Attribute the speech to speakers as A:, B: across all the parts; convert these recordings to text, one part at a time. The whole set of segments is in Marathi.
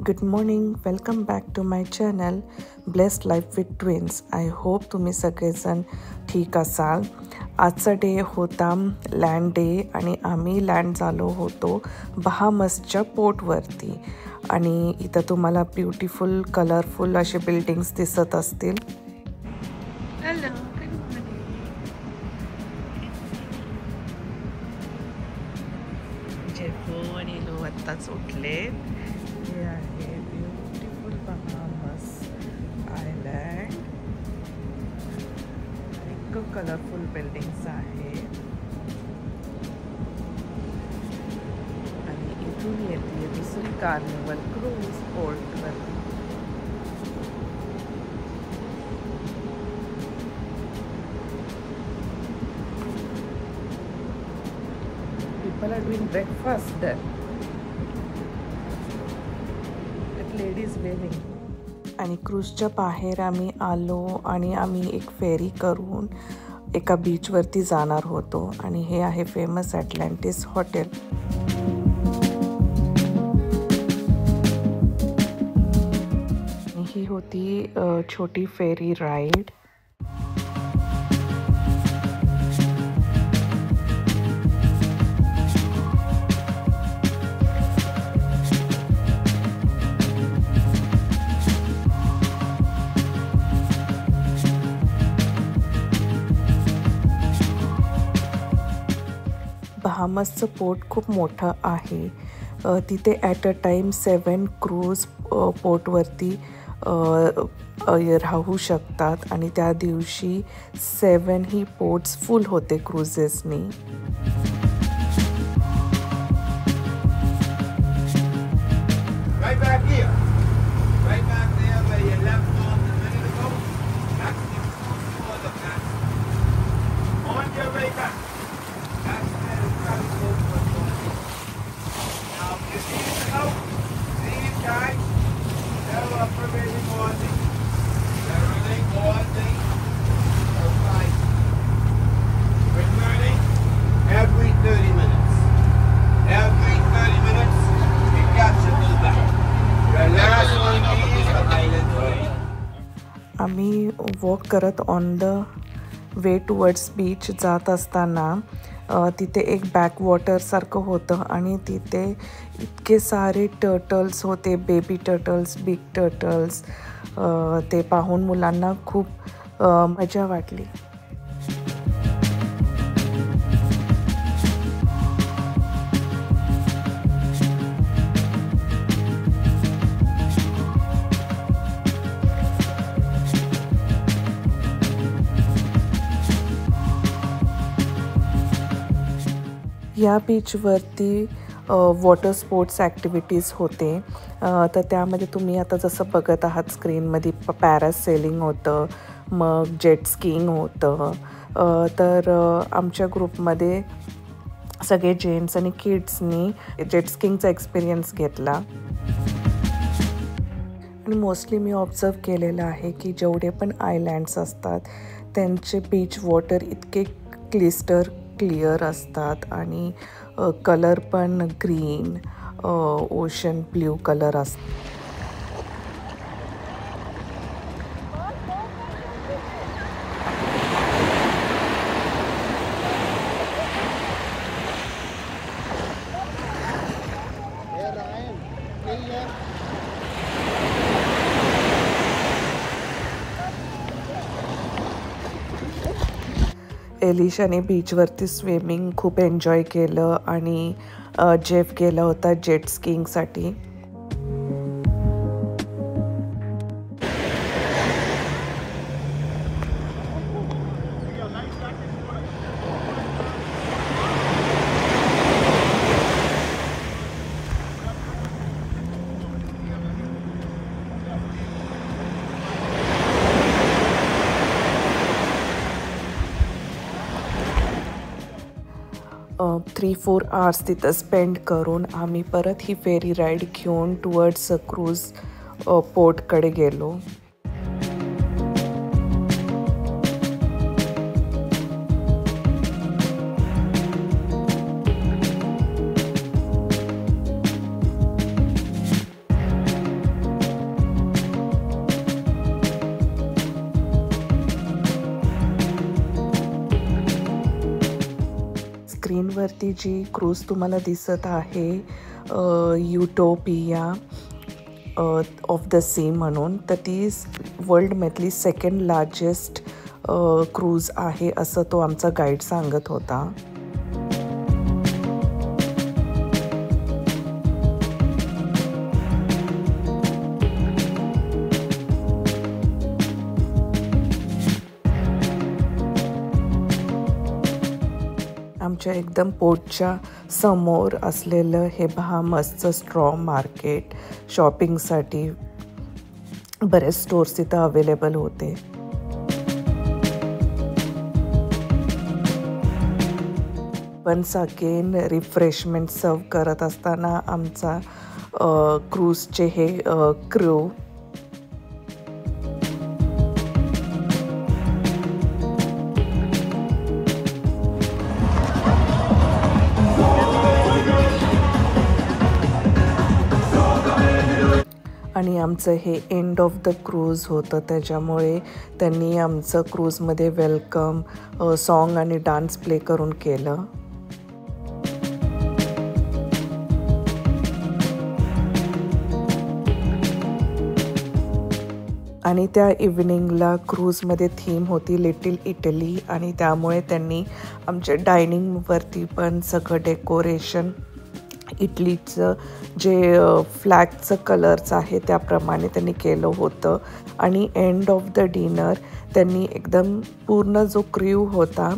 A: Good morning, welcome back to my channel blessed life with twins. I hope तुम्ही सगळेजण ठीक असाल. आजचा डे होता लँड डे आणि आम्ही लँड झालो होतो बहामसच्या पोर्टवरती. आणि इथं तुम्हाला ब्युटिफुल कलरफुल असे बिल्डिंग्स दिसत असतील. Hello, good morning. जेफो आणि लो आत्ताच उठले. हे आहे ब्युटिफुल बहामस आयलँड. खूप कलरफुल बिल्डिंग्स आहेत आणि इथून येते दुसरी कार्निवल क्रूज पोर्टवरती. People are doing breakfast there. Ladies waving. आणि क्रूजच्या बाहेर आम्ही आलो आणि आम्ही एक फेरी करून एका बीचवरती जाणार होतो. आणि हे आहे फेमस ॲटलांटिस हॉटेल. ही होती छोटी फेरी राईड. बहामसचं पोर्ट खूप मोठं आहे. तिथे ॲट अ टाईम 7 क्रूज पोर्टवरती राहू शकतात आणि त्या दिवशी 7 ही पोर्ट्स फुल होते क्रूजेसनी. आम्ही वॉक करत on the way towards beach जात असताना तिथे एक बॅकवॉटरसारखं होतं आणि तिथे इतके सारे टर्टल्स होते, बेबी टर्टल्स, बिग टर्टल्स. ते पाहून मुलांना खूप मजा वाटली. या बीचवरती वॉटर स्पोर्ट्स ॲक्टिव्हिटीज होते. तर त्यामध्ये तुम्ही आता जसं बघत आहात स्क्रीनमध्ये पॅरासेलिंग होतं, मग जेट स्कीइंग होतं. तर आमच्या ग्रुपमध्ये सगळे जेंट्स आणि किड्सनी जेट स्कीइंगचा एक्सपिरियन्स घेतला. आणि मोस्टली मी ऑब्झर्व केलेलं आहे की जेवढे पण आयलँड्स असतात त्यांचे बीच वॉटर इतके क्लिअर असतात आणि कलर पण ग्रीन, ओशन ब्ल्यू कलर असतो. एलिशाने बीचवरती स्विमिंग खूप एन्जॉय केलं आणि जेफ गेला होता जेट स्कीइंगसाठी. थ्री 4 आवर्स तिथं स्पेंड करून आम्ही परत ही फेरी राईड घेऊन टुवर्ड्स क्रूज पोर्टकडे गेलो. स्क्रीनवरती जी क्रूज तुम्हाला दिसत आहे युटोपिया ऑफ द सी म्हणून, तर ती वर्ल्डमधली सेकंड लार्जेस्ट क्रूज आहे असं तो आमचा गाईड सांगत होता. आमच्या एकदम पोटच्या समोर असलेलं हे बहामसचं स्ट्रॉ मार्केट, शॉपिंगसाठी बरेच स्टोर्स तिथं अवेलेबल होते. वन्स अगेन रिफ्रेशमेंट सर्व करत असताना आमचा क्रूजचे हे क्रू आणि आमचं हे एंड ऑफ द क्रूज होतं, त्याच्यामुळे त्यांनी आमचं क्रूजमध्ये वेलकम सॉन्ग आणि डान्स प्ले करून केलं. आणि त्या इव्हनिंगला क्रूजमध्ये थीम होती लिटिल इटली, आणि त्यामुळे त्यांनी आमच्या डायनिंगवरती पण सगळं डेकोरेशन इटलीचं जे फ्लॅगचं कलर्स आहे त्याप्रमाणे त्यांनी केलं होतं. आणि एंड ऑफ द डिनर त्यांनी एकदम पूर्ण जो क्रू होता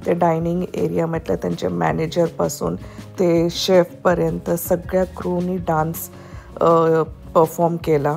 A: त्या डायनिंग एरियामधलं, त्यांच्या मॅनेजरपासून ते शेफपर्यंत सगळ्या क्रूनी डान्स परफॉर्म केला.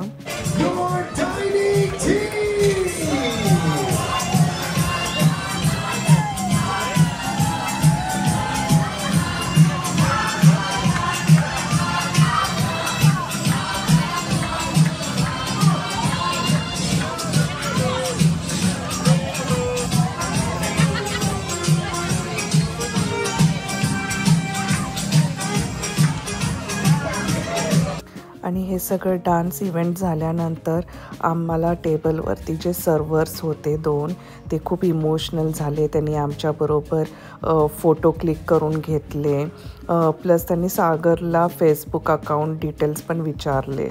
A: आणि हे सगळं डान्स इव्हेंट झाल्यानंतर आम्हाला टेबलवरती जे सर्व्हर्स होते 2, ते खूप इमोशनल झाले. त्यांनी आमच्याबरोबर फोटो क्लिक करून घेतले, प्लस त्यांनी सागरला फेसबुक अकाउंट डिटेल्स पण विचारले.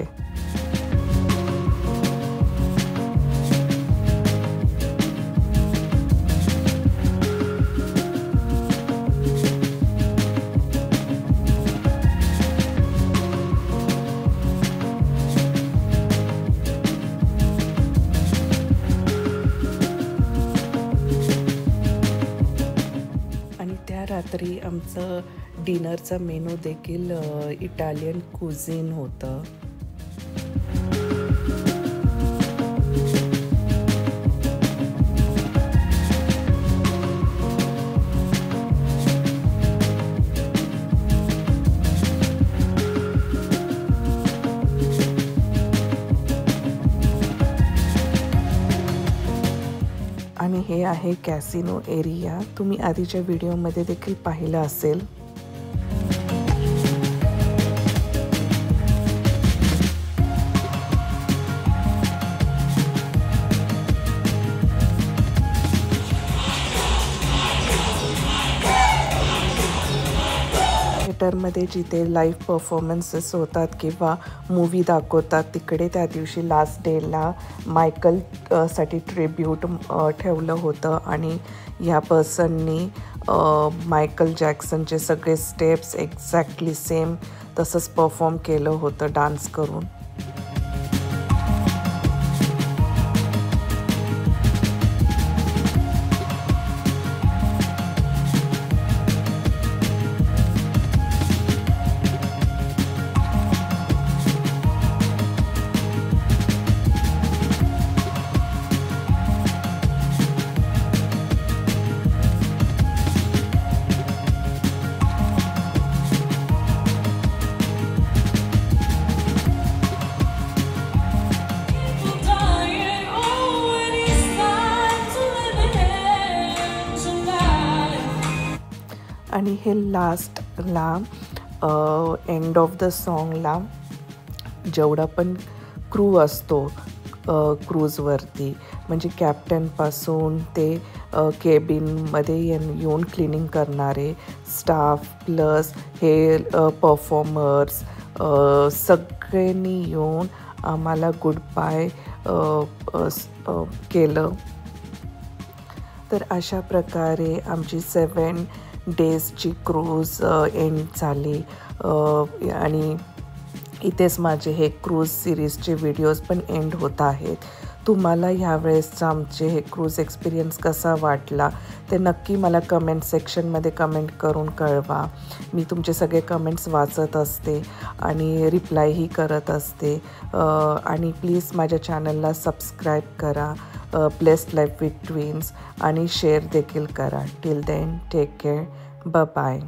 A: रात्री आमचं डिनरचा मेनू देखील इटालियन कुझिन होतं. आणि हे आहे कॅसिनो एरिया. तुम्ही आधीच्या व्हिडिओमध्ये देखील पाहिलं असेल. थिएटरमध्ये जिथे लाईव्ह परफॉर्मन्सेस होतात किंवा मूवी दाखवतात, तिकडे त्या दिवशी लास्ट डेला मायकल साठी ट्रिब्यूट ठेवलं होतं आणि ह्या पर्सननी मायकल जॅक्सनचे सगळे स्टेप्स एक्झॅक्टली सेम तसंच परफॉर्म केलं होतं डान्स करून. आणि हे लास्टला एंड ऑफ द सॉन्गला जेवढा पण क्रू असतो क्रूजवरती, म्हणजे कॅप्टनपासून ते केबिनमध्ये येऊन क्लिनिंग करणारे स्टाफ प्लस हे परफॉर्मर्स सगळ्यांनी येऊन आम्हाला गुड बाय केलं. तर अशा प्रकारे आमची 7 डेजची क्रूज एंड झाली आणि इथेच माझे हे क्रूज सिरीजचे व्हिडिओज पण एंड होत आहेत. तुम्हाला ह्यावेळेसचा आमचे हे क्रूज एक्सपिरियन्स कसा वाटला ते नक्की मला कमेंट सेक्शनमध्ये कमेंट करून कळवा. मी तुमचे सगळे कमेंट्स वाचत असते आणि रिप्लायही करत असते. आणि प्लीज माझ्या चॅनलला सबस्क्राईब करा, ब्लेस्ड लाईफ विथ ट्विन्स, आणि शेअर देखील करा. Till then take care, bye.